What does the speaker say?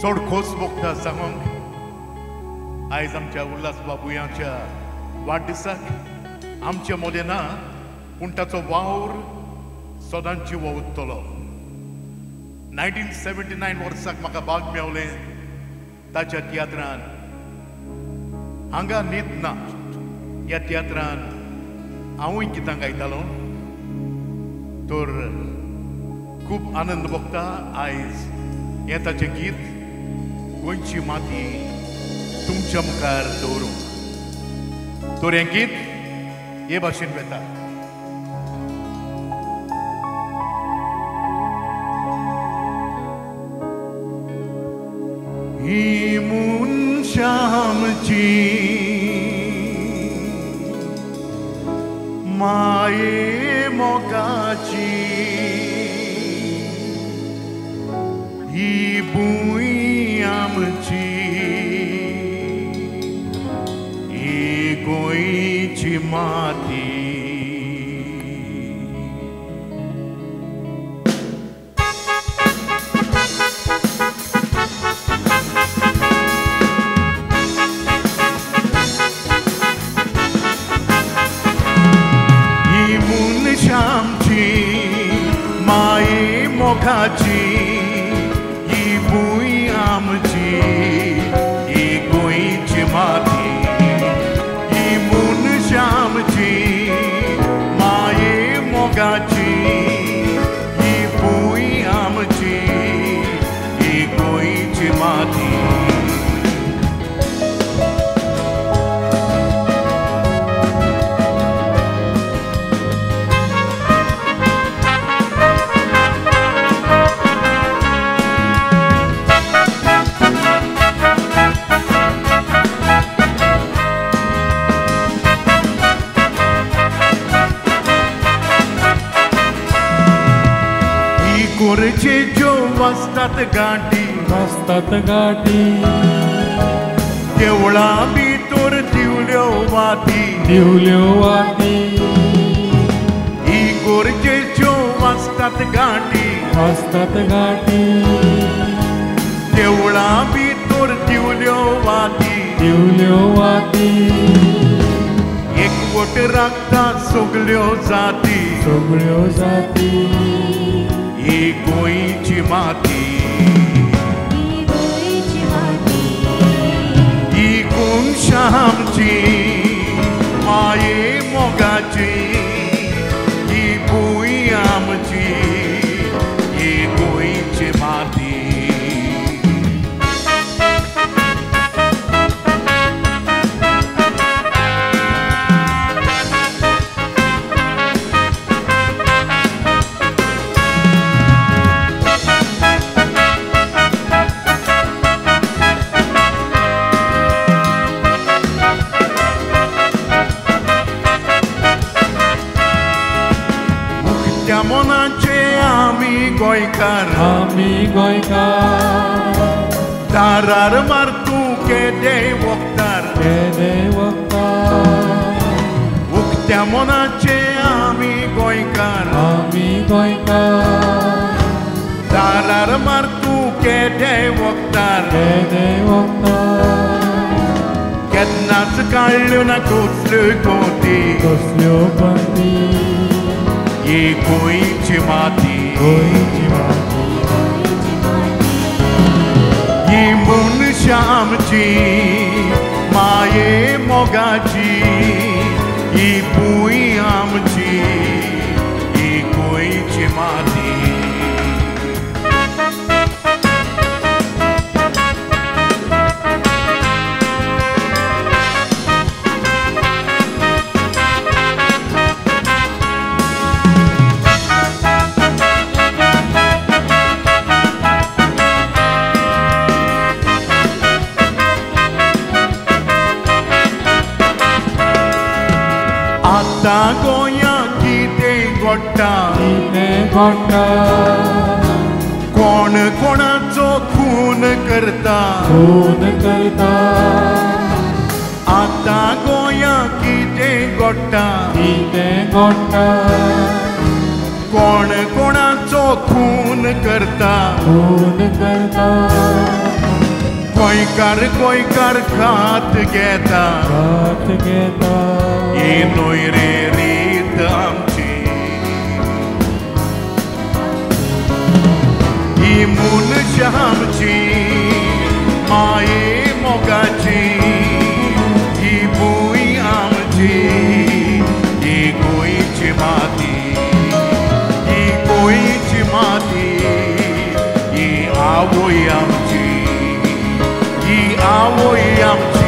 चड खोस भोगता सांगूंक आयज आमच्या उल्हास बाबुयांच्या वाडदिसाक आमचे मोदें ना पूण ताचो वावर सदांच जिवो उत्तलो 1979 वर्साक म्हाका भाग मेवलें ताच्या तियात्रान हांगा न्हीद ना ह्या तियात्रान हांवूय गितां गायतालो तर खूब आनंद भोगता आयज हें ताचें गीत गोंयची माती तुमच्या मुखार दवरूंक तर हें गीत हे भाशेन वेता ही मनशा आमची माये मोगाची ही भूंय आमची ही गोंयची माती ही मनशा आमची माये मोगाची ही भूंय आमची ही गोंयची माती ही मनशा आमची माये मोगाची ही भूंय आमची ही गोंयची माती कोरचे जो वस्तात गाठी देवळा भितर दिवल्यो वाती ही कोरचे जो वस्तात गाठी देवळा भितर दिवल्यो वाती एकवट राखता सगल्यो जाती ही गोंयची माती ही मनशा आमची माये मोगाची ही भूंय आमची ही गोंयची माती त्या मोनाचे आमी गोंयकार दारार मारतू केदे वखदार उक्त्या मोनाचे आमी गोंयकार दारार मारतू केदे वखदार केन्नाच काडल्यो ना कसल्यो पंती ही गोंयची माती ही मनशा आमची माये मोगाची ही भूंय आमची ही गोंयची माती आता गोंया कितें घडटा कोण कोणाचो खून करता आता गोंया कितें घडटा कोण कोणाचो खून करता गोंयकार खात घेता ही नोयरे रीत आमची ही मनशां आमची माये मोगाची ही भूंय आमची ही गोंयची माती ही गोंयची माती ही आवय आमची ही आवय आमची